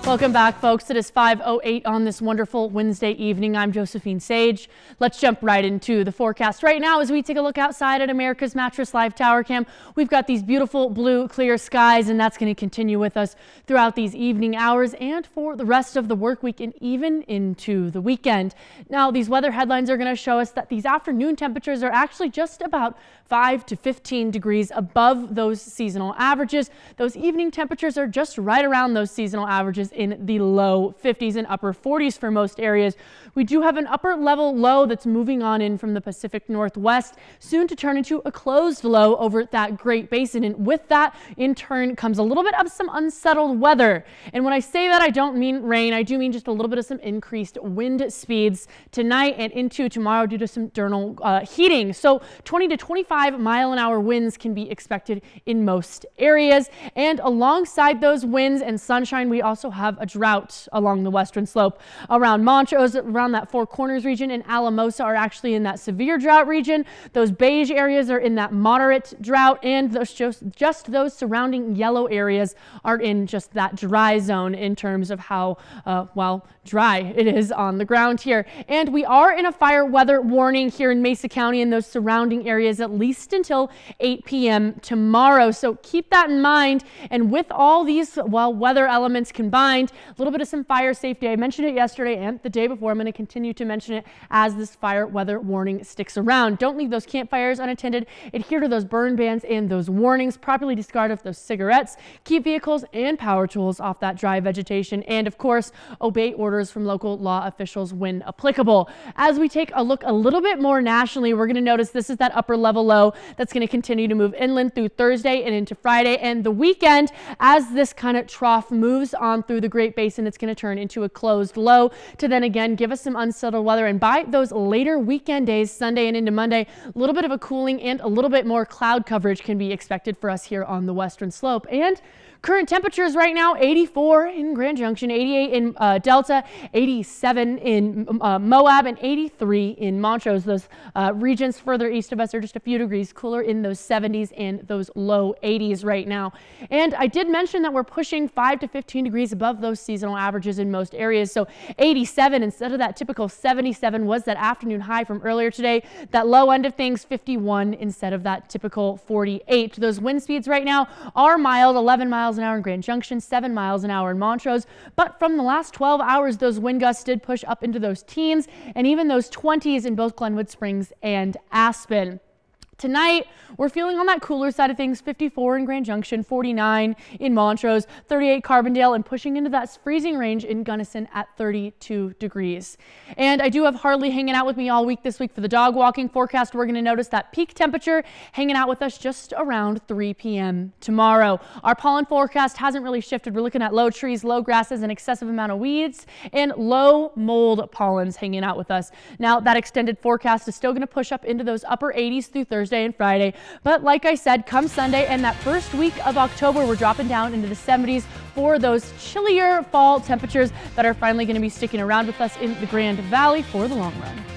Welcome back, folks. It is 5:08 on this wonderful Wednesday evening. I'm Josephine Sage. Let's jump right into the forecast right now as we take a look outside at America's Mattress Live Tower Cam. We've got these beautiful blue clear skies, and that's going to continue with us throughout these evening hours and for the rest of the work week and even into the weekend. Now, these weather headlines are going to show us that these afternoon temperatures are actually just about 5 to 15 degrees above those seasonal averages. Those evening temperatures are just right around those seasonal averages in the low 50s and upper 40s for most areas. We do have an upper level low that's moving on in from the Pacific Northwest, soon to turn into a closed low over that Great Basin. And with that, in turn, comes a little bit of some unsettled weather. And when I say that, I don't mean rain. I do mean just a little bit of some increased wind speeds tonight and into tomorrow due to some diurnal heating. So 20 to 25-mile-an-hour winds can be expected in most areas. And alongside those winds and sunshine, we also have a drought along the western slope. Around Montrose, around that Four Corners region, and Alamosa are actually in that severe drought region. Those beige areas are in that moderate drought, and those just those surrounding yellow areas are in just that dry zone in terms of how, dry it is on the ground here. And we are in a fire weather warning here in Mesa County and those surrounding areas at least until 8 p.m. tomorrow. So keep that in mind. And with all these, weather elements combined, a little bit of some fire safety. I mentioned it yesterday and the day before. I'm going to continue to mention it as this fire weather warning sticks around. Don't leave those campfires unattended. Adhere to those burn bans and those warnings. Properly discard of those cigarettes. Keep vehicles and power tools off that dry vegetation. And of course, obey orders from local law officials when applicable. As we take a look a little bit more nationally, we're going to notice this is that upper level low that's going to continue to move inland through Thursday and into Friday and the weekend. As this kind of trough moves on through the Great Basin, it's going to turn into a closed low to then again give us some unsettled weather. And by those later weekend days, Sunday and into Monday, a little bit of a cooling and a little bit more cloud coverage can be expected for us here on the western slope. And current temperatures right now, 84 in Grand Junction, 88 in Delta, 87 in Moab, and 83 in Montrose. Those regions further east of us are just a few degrees cooler in those 70s and those low 80s right now. And I did mention that we're pushing 5 to 15 degrees above those seasonal averages in most areas. So 87 instead of that typical 77 was that afternoon high from earlier today. That low end of things, 51 instead of that typical 48. Those wind speeds right now are mild, 11 miles an hour in Grand Junction, 7 miles an hour in Montrose. But from the last 12 hours, those wind gusts did push up into those teens and even those 20s in both Glenwood Springs and Aspen. Tonight, we're feeling on that cooler side of things, 54 in Grand Junction, 49 in Montrose, 38 Carbondale, and pushing into that freezing range in Gunnison at 32 degrees. And I do have Harley hanging out with me all week this week for the dog walking forecast. We're going to notice that peak temperature hanging out with us just around 3 p.m. tomorrow. Our pollen forecast hasn't really shifted. We're looking at low trees, low grasses, an excessive amount of weeds, and low mold pollens hanging out with us. Now, that extended forecast is still going to push up into those upper 80s through Thursday and Friday. But like I said, come Sunday and that first week of October, we're dropping down into the 70s for those chillier fall temperatures that are finally going to be sticking around with us in the Grand Valley for the long run.